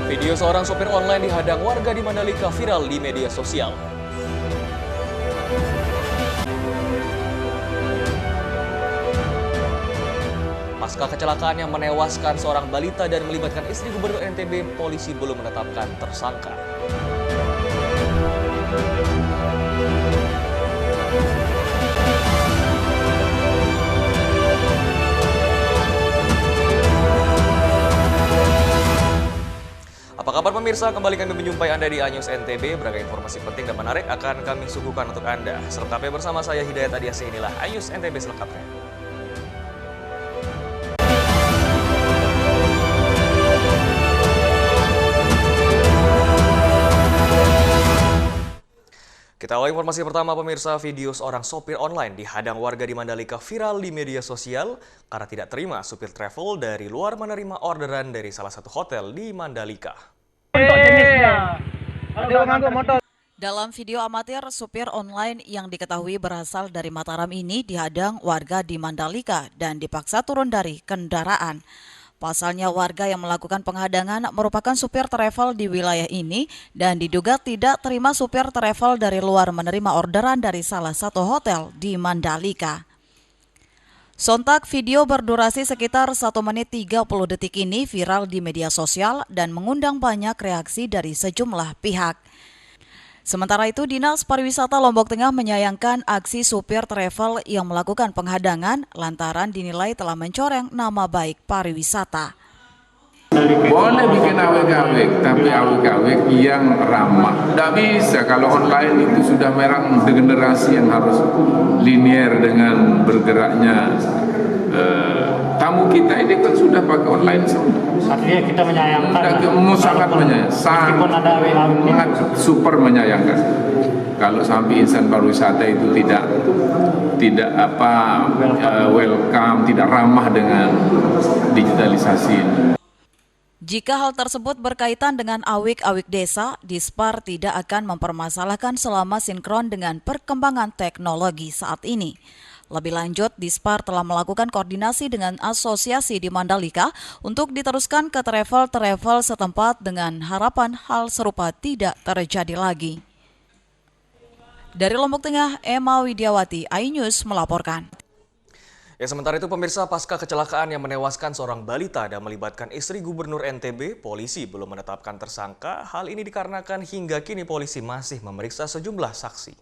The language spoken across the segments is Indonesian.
Video seorang sopir online dihadang warga di Mandalika viral di media sosial. Pasca kecelakaan yang menewaskan seorang balita dan melibatkan istri Gubernur NTB, polisi belum menetapkan tersangka. Apa kabar pemirsa? Kembali kami menjumpai Anda di Anyus NTB. Beragam informasi penting dan menarik akan kami suguhkan untuk Anda. Selengkapnya bersama saya Hidayat Adiasi, inilah Anyus NTB selengkapnya. Kita awali informasi pertama pemirsa. Video seorang sopir online dihadang warga di Mandalika viral di media sosial karena tidak terima supir travel dari luar menerima orderan dari salah satu hotel di Mandalika. Dalam video amatir, supir online yang diketahui berasal dari Mataram ini dihadang warga di Mandalika dan dipaksa turun dari kendaraan. Pasalnya warga yang melakukan penghadangan merupakan supir travel di wilayah ini dan diduga tidak terima supir travel dari luar menerima orderan dari salah satu hotel di Mandalika. Sontak video berdurasi sekitar 1 menit 30 detik ini viral di media sosial dan mengundang banyak reaksi dari sejumlah pihak. Sementara itu, Dinas Pariwisata Lombok Tengah menyayangkan aksi supir travel yang melakukan penghadangan lantaran dinilai telah mencoreng nama baik pariwisata. Boleh bikin awek-awek, tapi awek-awek yang ramah. Tidak bisa kalau online itu sudah memang generasi yang harus linear dengan bergeraknya. Tamu kita ini kan sudah pakai online semua. Artinya kita menyayangkan. Sangat menyayangkan, sangat super menyayangkan. Kalau sampai insan pariwisata itu tidak welcome, tidak ramah dengan digitalisasi ini. Jika hal tersebut berkaitan dengan awik-awik desa, Dispar tidak akan mempermasalahkan selama sinkron dengan perkembangan teknologi saat ini. Lebih lanjut, Dispar telah melakukan koordinasi dengan asosiasi di Mandalika untuk diteruskan ke travel-travel setempat dengan harapan hal serupa tidak terjadi lagi. Dari Lombok Tengah, Emma Widiawati, iNews melaporkan. Sementara itu pemirsa, pasca kecelakaan yang menewaskan seorang balita dan melibatkan istri Gubernur NTB, polisi belum menetapkan tersangka. Hal ini dikarenakan hingga kini polisi masih memeriksa sejumlah saksi.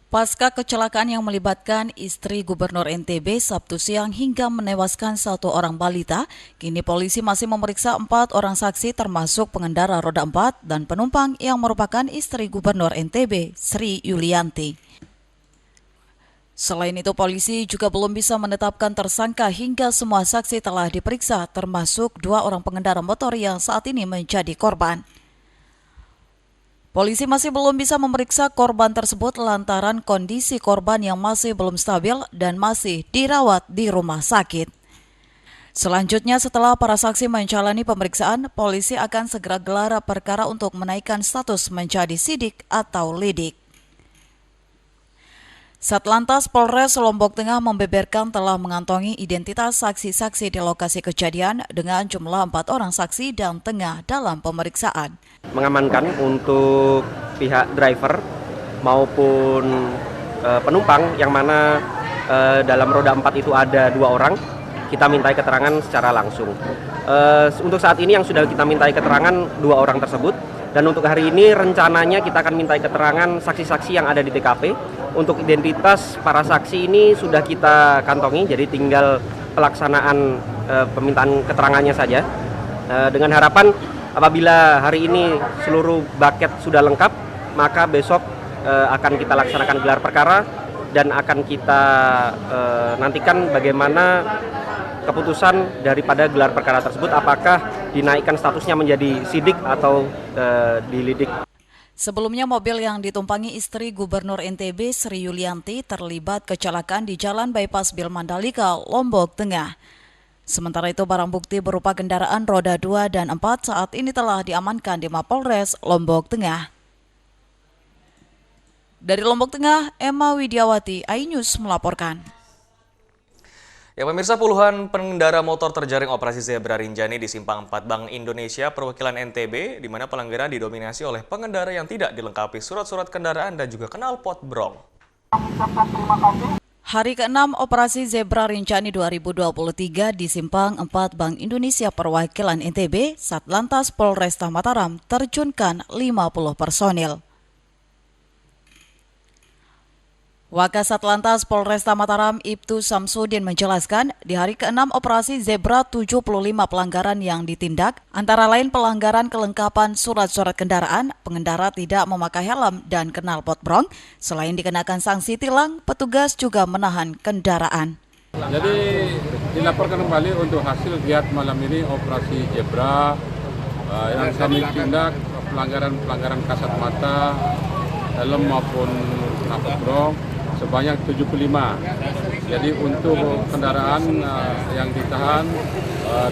Pasca kecelakaan yang melibatkan istri Gubernur NTB Sabtu siang hingga menewaskan satu orang balita, kini polisi masih memeriksa 4 orang saksi termasuk pengendara roda 4 dan penumpang yang merupakan istri Gubernur NTB, Sri Yulianti. Selain itu, polisi juga belum bisa menetapkan tersangka hingga semua saksi telah diperiksa, termasuk 2 orang pengendara motor yang saat ini menjadi korban. Polisi masih belum bisa memeriksa korban tersebut lantaran kondisi korban yang masih belum stabil dan masih dirawat di rumah sakit. Selanjutnya, setelah para saksi menjalani pemeriksaan, polisi akan segera gelar perkara untuk menaikkan status menjadi sidik atau lidik. Satlantas Polres Lombok Tengah membeberkan telah mengantongi identitas saksi-saksi di lokasi kejadian dengan jumlah 4 orang saksi dan tengah dalam pemeriksaan. Mengamankan untuk pihak driver maupun penumpang yang mana dalam roda 4 itu ada 2 orang, kita mintai keterangan secara langsung. Untuk saat ini yang sudah kita mintai keterangan 2 orang tersebut, dan untuk hari ini rencananya kita akan mintai keterangan saksi-saksi yang ada di TKP. Untuk identitas para saksi ini sudah kita kantongi, jadi tinggal pelaksanaan permintaan keterangannya saja. Dengan harapan apabila hari ini seluruh bucket sudah lengkap, maka besok akan kita laksanakan gelar perkara dan akan kita nantikan bagaimana keputusan daripada gelar perkara tersebut, apakah dinaikkan statusnya menjadi sidik atau dilidik. Sebelumnya, mobil yang ditumpangi istri Gubernur NTB Sri Yulianti terlibat kecelakaan di Jalan Bypass Bil Mandalika, Lombok Tengah. Sementara itu, barang bukti berupa kendaraan roda 2 dan 4 saat ini telah diamankan di Mapolres Lombok Tengah. Dari Lombok Tengah, Emma Widiawati, iNews melaporkan. Ya pemirsa, puluhan pengendara motor terjaring operasi Zebra Rinjani di Simpang 4 Bank Indonesia perwakilan NTB, di mana pelanggaran didominasi oleh pengendara yang tidak dilengkapi surat-surat kendaraan dan juga knalpot brong. Hari ke-6 operasi Zebra Rinjani 2023 di Simpang 4 Bank Indonesia perwakilan NTB, Satlantas Polresta Mataram terjunkan 50 personil. Wakasat Lantas Polresta Mataram Ibtu Samsudin menjelaskan, di hari ke-6 operasi Zebra 75 pelanggaran yang ditindak, antara lain pelanggaran kelengkapan surat-surat kendaraan, pengendara tidak memakai helm dan knalpot brong. Selain dikenakan sanksi tilang, petugas juga menahan kendaraan. Jadi dilaporkan kembali untuk hasil giat malam ini operasi Zebra yang kami tindak pelanggaran kasat mata, helm maupun knalpot brong sebanyak 75. Jadi untuk kendaraan yang ditahan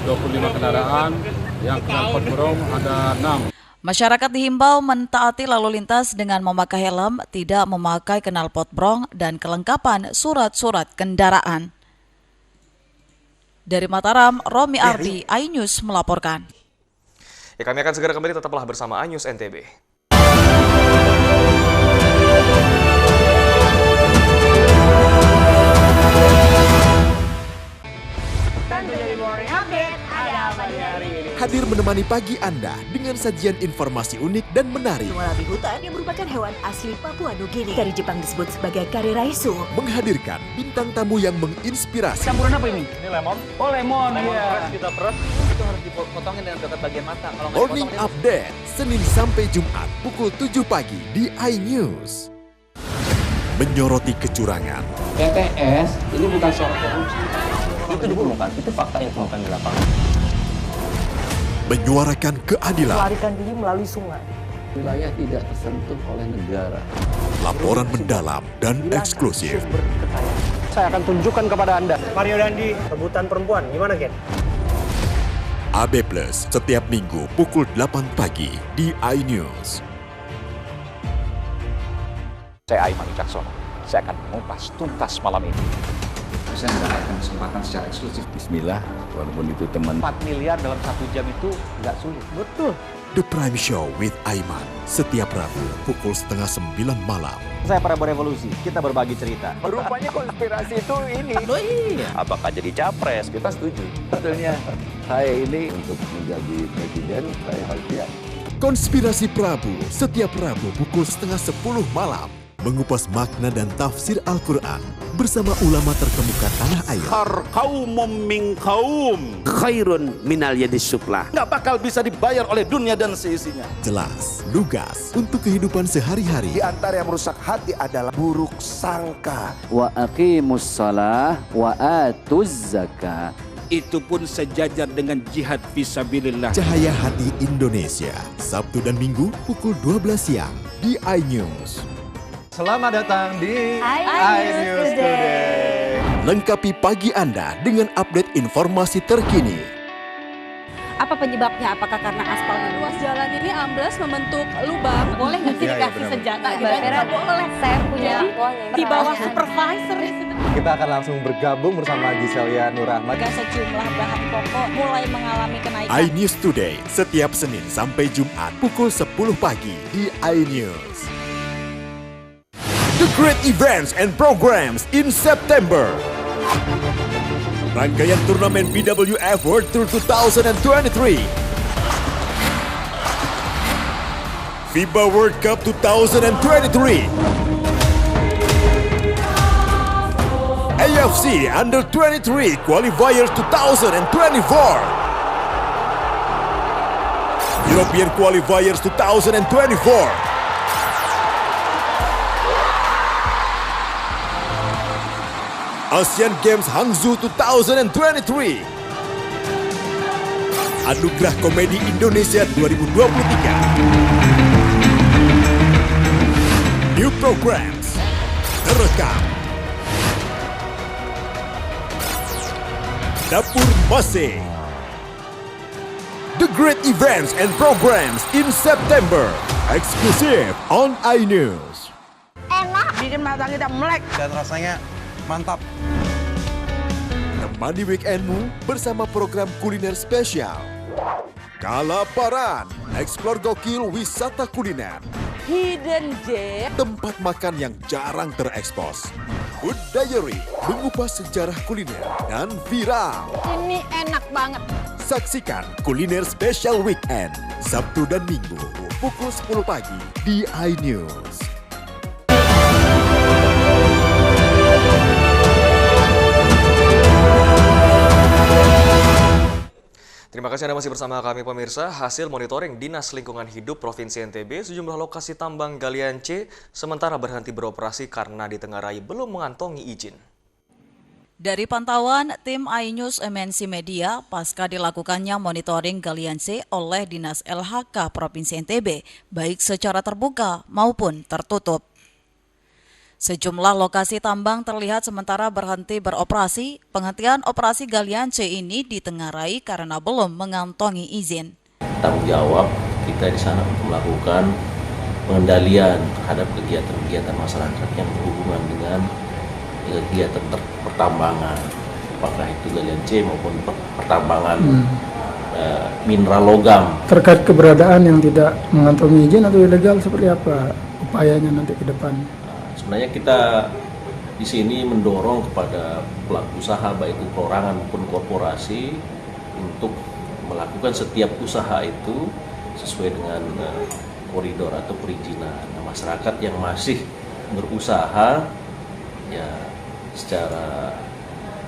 25 kendaraan, yang knalpot brong ada 6. Masyarakat dihimbau mentaati lalu lintas dengan memakai helm, tidak memakai knalpot brong, dan kelengkapan surat-surat kendaraan. Dari Mataram, Romi Ardi, iNews melaporkan. Ya, kami akan segera kembali, tetaplah bersama iNews NTB. Hadir menemani pagi Anda dengan sajian informasi unik dan menarik. Walabi hutan yang merupakan hewan asli Papua Nugini. Dari Jepang disebut sebagai kare raisu. Menghadirkan bintang tamu yang menginspirasi. Campuran apa ini? Ini lemon. Oh lemon, iya. Kita peras, itu harus dipotongin dengan dekat bagian mata. Kalau nggak Morning dipotong, Update, Senin sampai Jumat pukul 7 pagi di iNews. Menyoroti kecurangan. PTS ini bukan soal korupsi. Itu ditemukan, itu fakta yang ditemukan di lapangan. Menyuarakan keadilan. Melarikan diri melalui sungai. Wilayah tidak tersentuh oleh negara. Laporan mendalam dan eksklusif. Saya akan tunjukkan kepada Anda. Mario Dandi, rebutan perempuan, gimana Ken? AB Plus setiap minggu pukul 8 pagi di iNews. Saya Aiman Wicaksono. Saya akan mengupas tuntas malam ini. Saya mendapatkan kesempatan secara eksklusif. Bismillah, walaupun itu teman. 4 miliar dalam 1 jam itu nggak sulit. Betul. The Prime Show with Aiman setiap Rabu pukul 8:30 malam. Saya Prabowo Revolusi, kita berbagi cerita. Rupanya konspirasi itu ini. Oh iya. Apakah jadi capres? Kita setuju. Sebetulnya saya ini untuk menjadi presiden, saya harus siap. Konspirasi Prabu setiap Rabu pukul 9:30 malam. Mengupas makna dan tafsir Al-Quran bersama ulama terkemuka tanah air. Kaumum min kaum khairun minal yadis suflah. Nggak bakal bisa dibayar oleh dunia dan seisinya. Jelas, lugas untuk kehidupan sehari-hari. Di antara yang merusak hati adalah buruk sangka. Wa aqimus shalah wa atuz zakah. Itu pun sejajar dengan jihad fisabilillah. Cahaya Hati Indonesia, Sabtu dan Minggu pukul 12 siang di iNews. Selamat datang di iNews Today. Lengkapi pagi Anda dengan update informasi terkini. Apa penyebabnya? Apakah karena aspalnya? Ruas jalan ini amblas membentuk lubang. Boleh nggak sih dikasih senjata? Nggak boleh. Saya punya di bawah supervisor. Kita akan langsung bergabung bersama Giselia Nurahmat. Sejumlah bahan pokok mulai mengalami kenaikan. iNews Today setiap Senin sampai Jumat pukul 10 pagi di iNews. The great events and programs in September. Rangkaian turnamen BWF World Tour 2023. FIBA World Cup 2023. AFC Under 23 Qualifiers 2024. European Qualifiers 2024. Asian Games Hangzhou 2023. Anugerah Komedi Indonesia 2023. New programs terekam. Dapur Masih. The great events and programs in September. Exclusive on iNews. Enak. Bikin mata kita melek. Dan rasanya mantap. Temani weekendmu bersama program kuliner spesial. Kalaparan, eksplor gokil wisata kuliner. Hidden Gem, tempat makan yang jarang terekspos. Food Diary, mengupas sejarah kuliner dan viral. ini enak banget. Saksikan kuliner spesial weekend, Sabtu dan Minggu, pukul 10 pagi di iNews. Terima kasih Anda masih bersama kami pemirsa. Hasil monitoring Dinas Lingkungan Hidup Provinsi NTB, sejumlah lokasi tambang galian C sementara berhenti beroperasi karena ditengarai belum mengantongi izin. Dari pantauan tim iNews MNC Media, pasca dilakukannya monitoring galian C oleh Dinas LHK Provinsi NTB, baik secara terbuka maupun tertutup. Sejumlah lokasi tambang terlihat sementara berhenti beroperasi. Penghentian operasi galian C ini ditengarai karena belum mengantongi izin. Tanggung jawab kita di sana untuk melakukan pengendalian terhadap kegiatan-kegiatan masyarakat yang berhubungan dengan kegiatan pertambangan, apakah itu galian C maupun pertambangan mineral logam. Terkait keberadaan yang tidak mengantongi izin atau ilegal seperti apa upayanya nanti ke depan? Sebenarnya kita di sini mendorong kepada pelaku usaha baik itu perorangan maupun korporasi untuk melakukan setiap usaha itu sesuai dengan koridor atau perizinan. Nah, masyarakat yang masih berusaha ya secara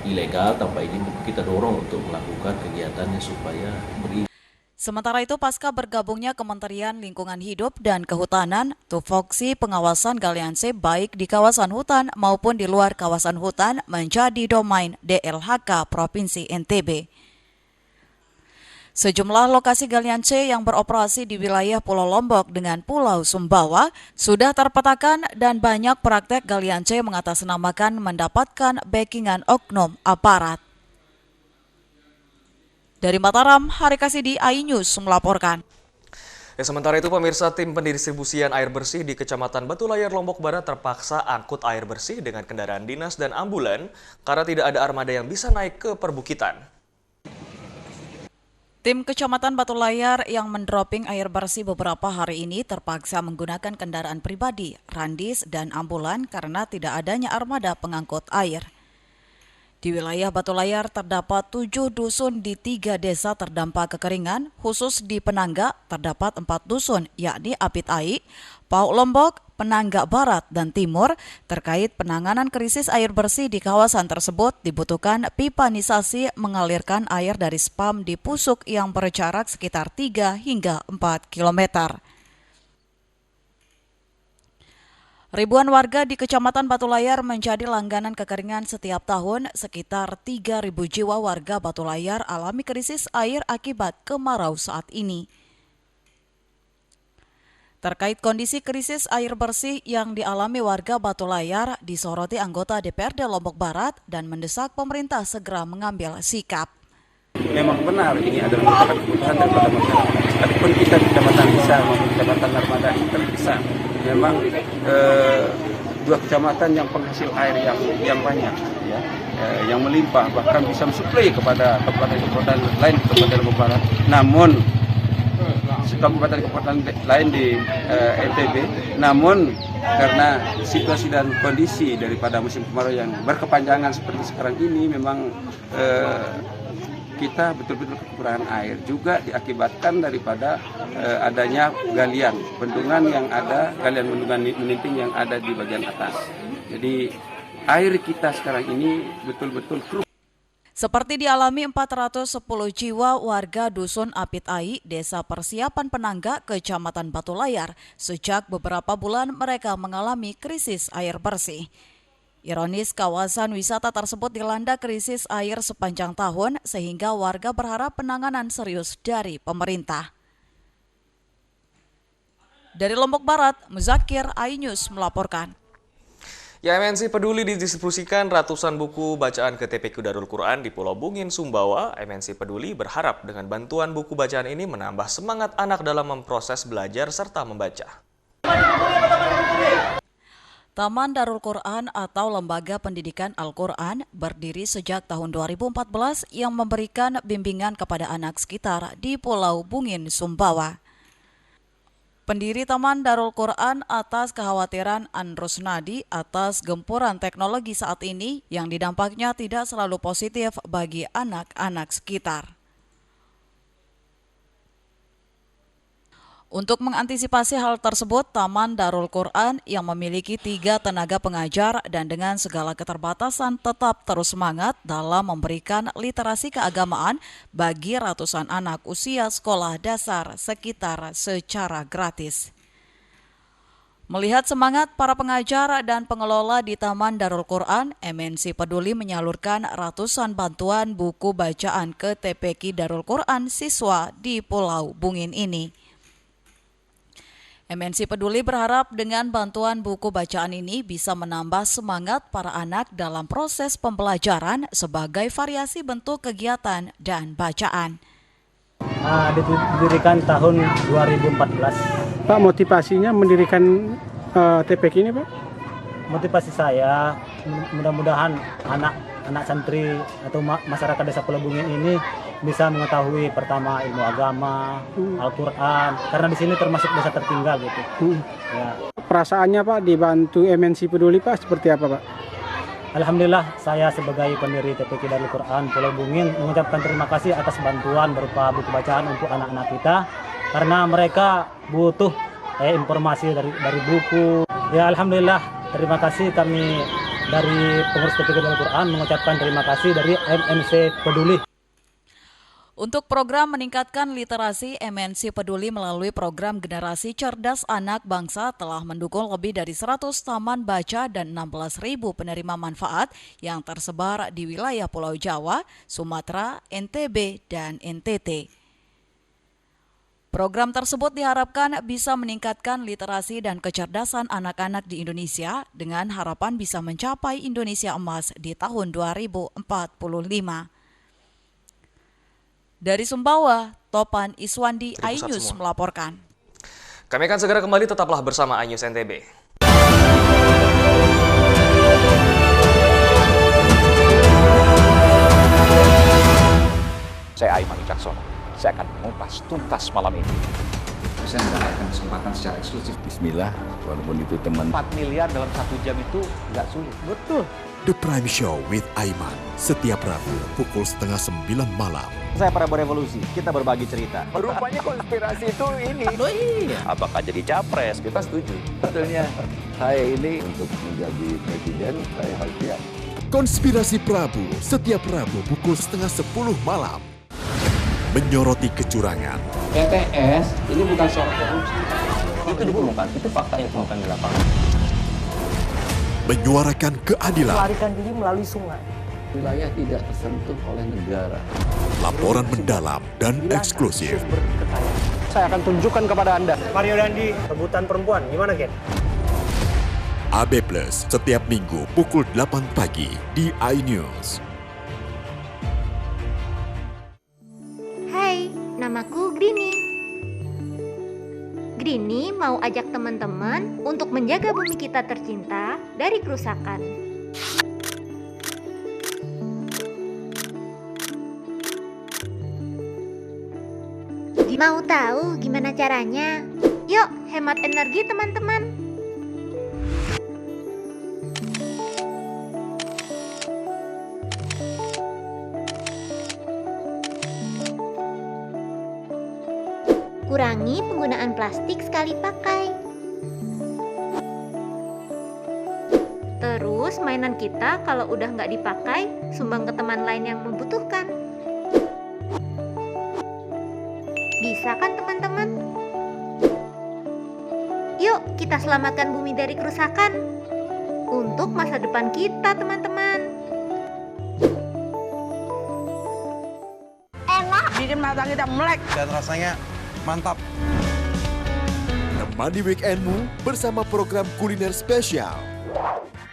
ilegal tanpa izin kita dorong untuk melakukan kegiatannya supaya berizin. Sementara itu, pasca bergabungnya Kementerian Lingkungan Hidup dan Kehutanan, tupoksi pengawasan galian C baik di kawasan hutan maupun di luar kawasan hutan menjadi domain DLHK Provinsi NTB. Sejumlah lokasi galian C yang beroperasi di wilayah Pulau Lombok dengan Pulau Sumbawa sudah terpetakan dan banyak praktek galian C mengatasnamakan mendapatkan backingan oknum aparat. Dari Mataram, Hari Kasidi iNews melaporkan. Sementara itu pemirsa, tim pendistribusian air bersih di Kecamatan Batu Layar, Lombok Barat terpaksa angkut air bersih dengan kendaraan dinas dan ambulan karena tidak ada armada yang bisa naik ke perbukitan. Tim Kecamatan Batu Layar yang mendropping air bersih beberapa hari ini terpaksa menggunakan kendaraan pribadi, randis, dan ambulan karena tidak adanya armada pengangkut air. Di wilayah Batu Layar terdapat 7 dusun di 3 desa terdampak kekeringan, khusus di Penangga terdapat 4 dusun yakni Apit Ai, Pau Lombok, Penangga Barat, dan Timur. Terkait penanganan krisis air bersih di kawasan tersebut dibutuhkan pipanisasi mengalirkan air dari spam di Pusuk yang berjarak sekitar 3 hingga 4 kilometer. Ribuan warga di Kecamatan Batu Layar menjadi langganan kekeringan setiap tahun. Sekitar 3.000 jiwa warga Batu Layar alami krisis air akibat kemarau saat ini. Terkait kondisi krisis air bersih yang dialami warga Batu Layar, disoroti anggota DPRD Lombok Barat dan mendesak pemerintah segera mengambil sikap. Memang benar ini adalah merupakan kebutuhan daripada masyarakat. Sekalipun kita di Kecamatan Bisa maupun Kecamatan Narmada ini terpisah. Memang dua kecamatan yang penghasil air yang banyak, ya, yang melimpah, bahkan bisa mensuplai kepada kabupaten-kabupaten lain di Kabupaten Lombok Barat. Namun kabupaten-kabupaten lain di NTB, namun karena situasi dan kondisi daripada musim kemarau yang berkepanjangan seperti sekarang ini, memang kita betul-betul kekurangan air, juga diakibatkan daripada adanya galian bendungan yang ada, galian bendungan meninting yang ada di bagian atas. Jadi air kita sekarang ini betul-betul keruh. Seperti dialami 410 jiwa warga Dusun Apit Ai, Desa Persiapan Penangga, Kecamatan Batu Layar. Sejak beberapa bulan mereka mengalami krisis air bersih. Ironis, kawasan wisata tersebut dilanda krisis air sepanjang tahun sehingga warga berharap penanganan serius dari pemerintah. Dari Lombok Barat, Muzakir, iNews melaporkan. Ya, MNC Peduli didistribusikan ratusan buku bacaan ke TPQ Darul Quran di Pulau Bungin, Sumbawa. MNC Peduli berharap dengan bantuan buku bacaan ini menambah semangat anak dalam memproses belajar serta membaca. Taman Darul Quran atau Lembaga Pendidikan Al-Quran berdiri sejak tahun 2014 yang memberikan bimbingan kepada anak sekitar di Pulau Bungin, Sumbawa. Pendiri Taman Darul Quran atas kekhawatiran An-Rusnadi atas gempuran teknologi saat ini yang didampaknya tidak selalu positif bagi anak-anak sekitar. Untuk mengantisipasi hal tersebut, Taman Darul Quran yang memiliki 3 tenaga pengajar dan dengan segala keterbatasan tetap terus semangat dalam memberikan literasi keagamaan bagi ratusan anak usia sekolah dasar sekitar secara gratis. Melihat semangat para pengajar dan pengelola di Taman Darul Quran, MNC Peduli menyalurkan ratusan bantuan buku bacaan ke TPQ Darul Quran siswa di Pulau Bungin ini. MNC Peduli berharap dengan bantuan buku bacaan ini bisa menambah semangat para anak dalam proses pembelajaran sebagai variasi bentuk kegiatan dan bacaan. Didirikan tahun 2014. Pak, motivasinya mendirikan TPQ ini, Pak? Motivasi saya mudah-mudahan anak santri atau masyarakat desa Pulau Bungin ini bisa mengetahui pertama ilmu agama, Al-Quran, karena di sini termasuk desa tertinggal gitu. Ya. Perasaannya Pak dibantu MNC Peduli Pak seperti apa Pak? Alhamdulillah saya sebagai pendiri TPQ Darul Quran Pulau Bungin mengucapkan terima kasih atas bantuan berupa buku bacaan untuk anak-anak kita karena mereka butuh informasi dari buku. Ya alhamdulillah terima kasih kami dari pengurus TPQ Darul Quran mengucapkan terima kasih dari MNC Peduli. Untuk program meningkatkan literasi, MNC Peduli melalui program Generasi Cerdas Anak Bangsa telah mendukung lebih dari 100 taman baca dan 16.000 penerima manfaat yang tersebar di wilayah Pulau Jawa, Sumatera, NTB, dan NTT. Program tersebut diharapkan bisa meningkatkan literasi dan kecerdasan anak-anak di Indonesia dengan harapan bisa mencapai Indonesia Emas di tahun 2045. Dari Sumbawa, Topan Iswandi, iNews melaporkan. Kami akan segera kembali, tetaplah bersama iNews NTB. Saya Aiman Wicaksono. Saya akan mengupas tuntas malam ini. Saya mendapatkan kesempatan secara eksklusif. Bismillah, walaupun itu teman. 4 miliar dalam 1 jam itu nggak sulit. Betul. The Prime Show with Aiman, setiap Rabu pukul 8:30 malam. Saya Prabowo Revolusi, kita berbagi cerita. Rupanya konspirasi itu ini. Oh iya. Apakah jadi capres? Kita setuju. Sebetulnya saya ini untuk menjadi presiden, saya harus siap. Konspirasi Prabu, setiap Rabu pukul 9:30 malam. Menyoroti kecurangan. PTS ini bukan soal korupsi. Itu ditemukan, itu fakta yang ditemukan di lapangan. Menyuarakan keadilan. Melarikan diri melalui sungai. Wilayah tidak tersentuh oleh negara. Laporan mendalam dan eksklusif. Saya akan tunjukkan kepada Anda. Mario Dandi, rebutan perempuan. Gimana, Ken? AB Plus, setiap Minggu pukul 8 pagi di iNews. Hai, namaku Grini. Grini mau ajak teman-teman untuk menjaga bumi kita tercinta dari kerusakan. Mau tahu gimana caranya? Yuk, hemat energi teman-teman. Kurangi penggunaan plastik sekali pakai. Terus mainan kita kalau udah nggak dipakai, sumbang ke teman lain yang membutuhkan. Bisa kan teman-teman? Yuk kita selamatkan bumi dari kerusakan untuk masa depan kita teman-teman. Enak, bikin mata kita melek dan rasanya mantap. Temani weekendmu bersama program kuliner spesial.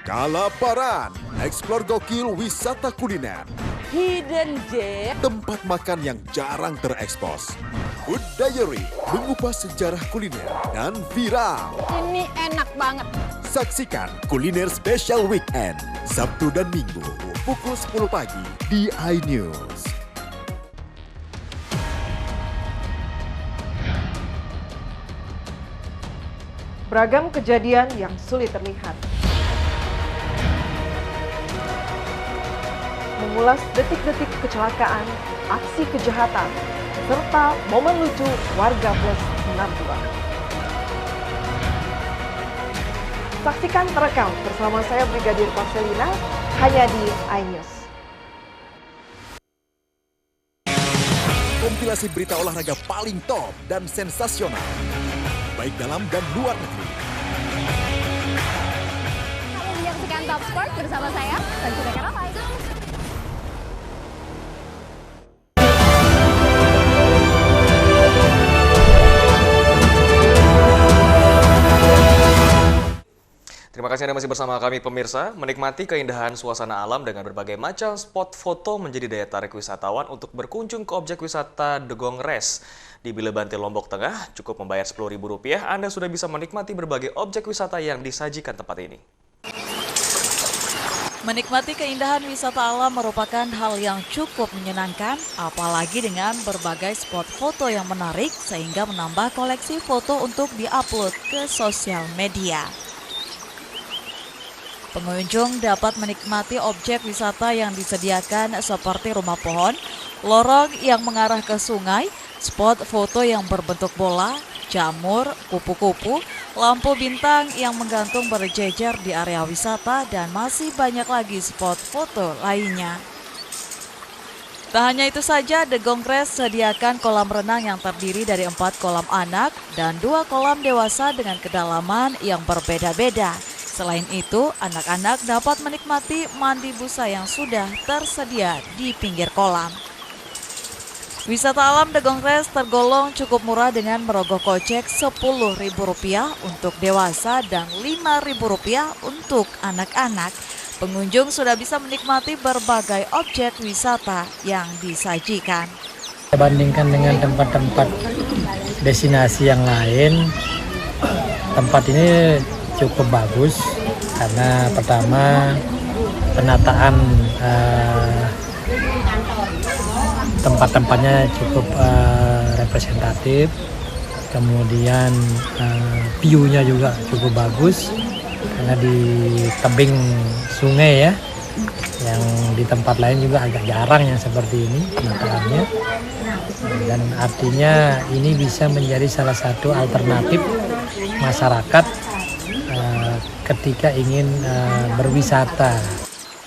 Kalaparan, eksplor gokil wisata kuliner. Hidden Gem, tempat makan yang jarang terekspos. Food Diary, mengupas sejarah kuliner dan viral. Ini enak banget. Saksikan kuliner spesial weekend Sabtu dan Minggu pukul 10 pagi di iNews. Beragam kejadian yang sulit terlihat. Mengulas detik-detik kecelakaan, aksi kejahatan, serta momen lucu warga plus 62. Saksikan terekam bersama saya Brigadir Marcelina hanya di iNews. Kompilasi berita olahraga paling top dan sensasional, baik dalam dan luar negeri. Kamu menyaksikan Top Sport bersama saya, Sanjuna Karamai. Terima kasih Anda masih bersama kami pemirsa. Menikmati keindahan suasana alam dengan berbagai macam spot foto menjadi daya tarik wisatawan untuk berkunjung ke objek wisata Degong Res. Di Bilebanti, Lombok Tengah, cukup membayar Rp10.000, Anda sudah bisa menikmati berbagai objek wisata yang disajikan tempat ini. Menikmati keindahan wisata alam merupakan hal yang cukup menyenangkan, apalagi dengan berbagai spot foto yang menarik sehingga menambah koleksi foto untuk diupload ke sosial media. Pengunjung dapat menikmati objek wisata yang disediakan seperti rumah pohon, lorong yang mengarah ke sungai, spot foto yang berbentuk bola, jamur, kupu-kupu, lampu bintang yang menggantung berjejer di area wisata, dan masih banyak lagi spot foto lainnya. Tak hanya itu saja, Degong Res sediakan kolam renang yang terdiri dari 4 kolam anak dan 2 kolam dewasa dengan kedalaman yang berbeda-beda. Selain itu, anak-anak dapat menikmati mandi busa yang sudah tersedia di pinggir kolam. Wisata alam Degong Res tergolong cukup murah dengan merogoh kocek Rp10.000 untuk dewasa dan Rp5.000 untuk anak-anak. Pengunjung sudah bisa menikmati berbagai objek wisata yang disajikan. Bandingkan dengan tempat-tempat destinasi yang lain, tempat ini cukup bagus karena pertama penataan tempat-tempatnya cukup representatif, kemudian view-nya juga cukup bagus karena di tebing sungai ya, yang di tempat lain juga agak jarang yang seperti ini penataannya, dan artinya ini bisa menjadi salah satu alternatif masyarakat ketika ingin berwisata.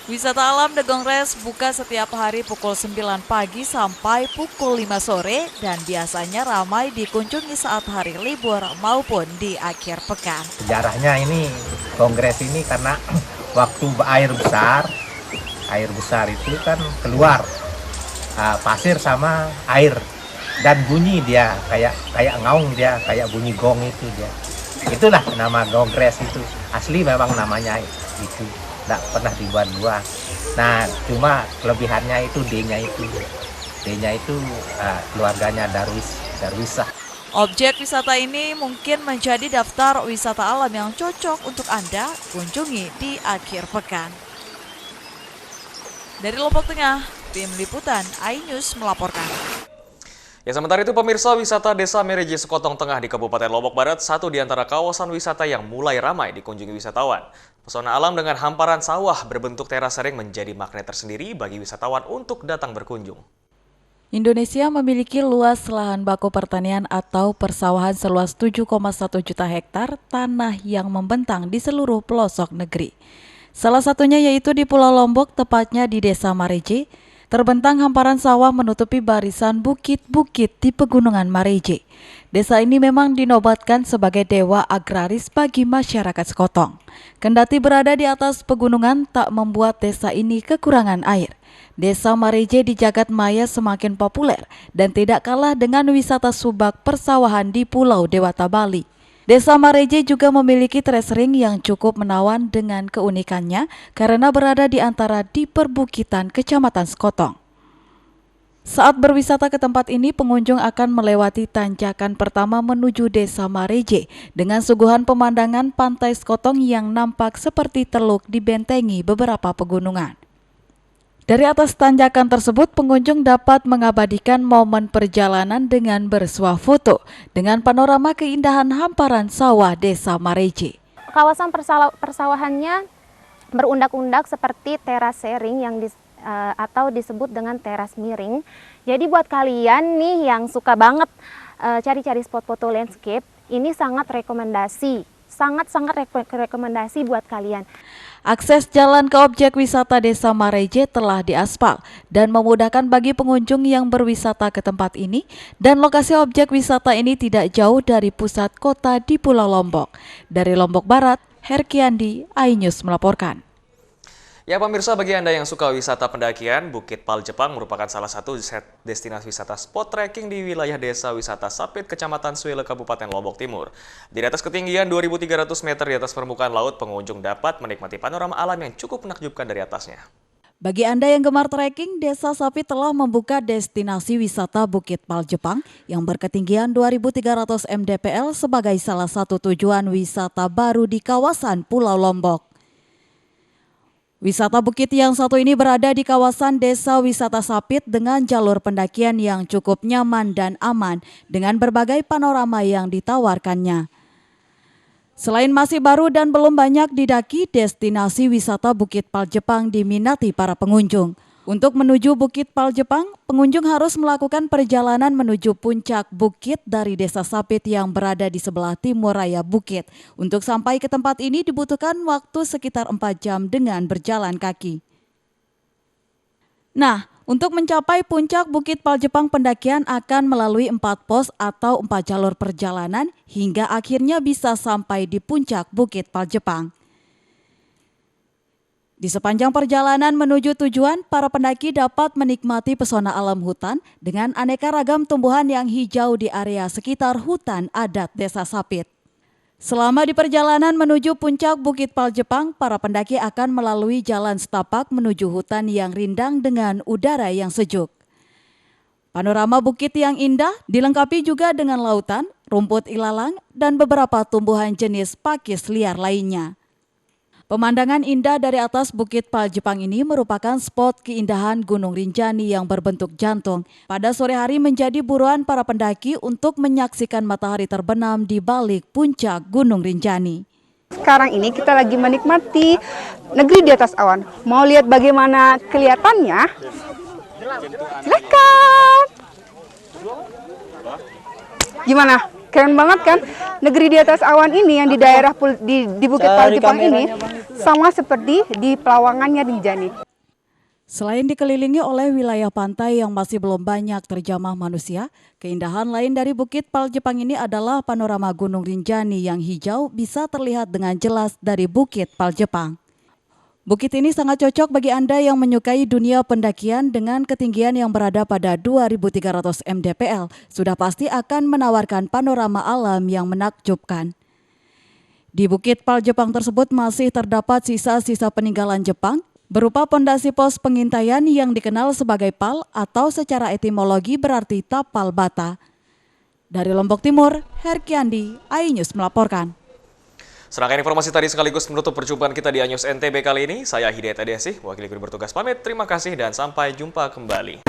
Wisata alam Degong Res buka setiap hari pukul 9 pagi sampai pukul 5 sore dan biasanya ramai dikunjungi saat hari libur maupun di akhir pekan. Sejarahnya ini kongres ini karena waktu air besar itu kan keluar pasir sama air dan bunyi dia kayak ngaung, dia kayak bunyi gong itu dia. Itulah nama Kongres itu. Asli memang namanya itu. Tidak pernah dibuat-buat. Nah, cuma kelebihannya itu D-nya itu. D-nya itu keluarganya Darwisah. Objek wisata ini mungkin menjadi daftar wisata alam yang cocok untuk Anda kunjungi di akhir pekan. Dari Lombok Tengah, tim liputan iNews melaporkan. Ya, sementara itu pemirsa, wisata Desa Mereje Sekotong Tengah di Kabupaten Lombok Barat satu di antara kawasan wisata yang mulai ramai dikunjungi wisatawan. Pesona alam dengan hamparan sawah berbentuk teras sering menjadi magnet tersendiri bagi wisatawan untuk datang berkunjung. Indonesia memiliki luas lahan baku pertanian atau persawahan seluas 7,1 juta hektar tanah yang membentang di seluruh pelosok negeri. Salah satunya yaitu di Pulau Lombok, tepatnya di Desa Mareje. Terbentang hamparan sawah menutupi barisan bukit-bukit di Pegunungan Mareje. Desa ini memang dinobatkan sebagai dewa agraris bagi masyarakat Sekotong. Kendati berada di atas pegunungan tak membuat desa ini kekurangan air. Desa Mareje di jagat maya semakin populer dan tidak kalah dengan wisata subak persawahan di Pulau Dewata Bali. Desa Mareje juga memiliki terasering yang cukup menawan dengan keunikannya karena berada di antara di perbukitan Kecamatan Sekotong. Saat berwisata ke tempat ini, pengunjung akan melewati tanjakan pertama menuju Desa Mareje dengan suguhan pemandangan Pantai Sekotong yang nampak seperti teluk dibentengi beberapa pegunungan. Dari atas tanjakan tersebut, pengunjung dapat mengabadikan momen perjalanan dengan bersuah foto dengan panorama keindahan hamparan sawah Desa Mareje. Kawasan persawahannya berundak-undak seperti terasering yang atau disebut dengan teras miring. Jadi buat kalian nih yang suka banget cari-cari spot foto landscape, ini sangat rekomendasi, sangat-sangat rekomendasi buat kalian. Akses jalan ke objek wisata Desa Mareje telah diaspal dan memudahkan bagi pengunjung yang berwisata ke tempat ini, dan lokasi objek wisata ini tidak jauh dari pusat kota di Pulau Lombok. Dari Lombok Barat, Herkiandi, iNews melaporkan. Ya pemirsa, bagi Anda yang suka wisata pendakian, Bukit Paljepang merupakan salah satu destinasi wisata spot trekking di wilayah Desa Wisata Sapit, Kecamatan Suele, Kabupaten Lombok Timur. Di atas ketinggian 2.300 meter di atas permukaan laut, pengunjung dapat menikmati panorama alam yang cukup menakjubkan dari atasnya. Bagi Anda yang gemar trekking, Desa Sapit telah membuka destinasi wisata Bukit Paljepang yang berketinggian 2.300 mdpl sebagai salah satu tujuan wisata baru di kawasan Pulau Lombok. Wisata bukit yang satu ini berada di kawasan Desa Wisata Sapit dengan jalur pendakian yang cukup nyaman dan aman dengan berbagai panorama yang ditawarkannya. Selain masih baru dan belum banyak didaki, destinasi wisata Bukit Paljepang diminati para pengunjung. Untuk menuju Bukit Paljepang, pengunjung harus melakukan perjalanan menuju puncak bukit dari Desa Sapit yang berada di sebelah timur raya bukit. Untuk sampai ke tempat ini dibutuhkan waktu sekitar 4 jam dengan berjalan kaki. Nah, untuk mencapai puncak Bukit Paljepang, pendakian akan melalui 4 pos atau 4 jalur perjalanan hingga akhirnya bisa sampai di puncak Bukit Paljepang. Di sepanjang perjalanan menuju tujuan, para pendaki dapat menikmati pesona alam hutan dengan aneka ragam tumbuhan yang hijau di area sekitar hutan adat Desa Sapit. Selama di perjalanan menuju puncak Bukit Paljepang, para pendaki akan melalui jalan setapak menuju hutan yang rindang dengan udara yang sejuk. Panorama bukit yang indah dilengkapi juga dengan lautan, rumput ilalang, dan beberapa tumbuhan jenis pakis liar lainnya. Pemandangan indah dari atas Bukit Paljepang ini merupakan spot keindahan Gunung Rinjani yang berbentuk jantung. Pada sore hari menjadi buruan para pendaki untuk menyaksikan matahari terbenam di balik puncak Gunung Rinjani. Sekarang ini kita lagi menikmati negeri di atas awan. Mau lihat bagaimana kelihatannya? Silakan. Gimana? Keren banget kan? Negeri di atas awan ini yang di daerah di Bukit Paljepang ini sama seperti di Pelawangannya Rinjani. Selain dikelilingi oleh wilayah pantai yang masih belum banyak terjamah manusia, keindahan lain dari Bukit Paljepang ini adalah panorama Gunung Rinjani yang hijau bisa terlihat dengan jelas dari Bukit Paljepang. Bukit ini sangat cocok bagi Anda yang menyukai dunia pendakian dengan ketinggian yang berada pada 2.300 mdpl. Sudah pasti akan menawarkan panorama alam yang menakjubkan. Di Bukit Paljepang tersebut masih terdapat sisa-sisa peninggalan Jepang berupa pondasi pos pengintaian yang dikenal sebagai PAL atau secara etimologi berarti tapal bata. Dari Lombok Timur, Herkiandi, iNews melaporkan. Serangkaian informasi tadi sekaligus menutup perjumpaan kita di iNews NTB kali ini. Saya Hidayat Adesi, wakil bertugas pamit. Terima kasih dan sampai jumpa kembali.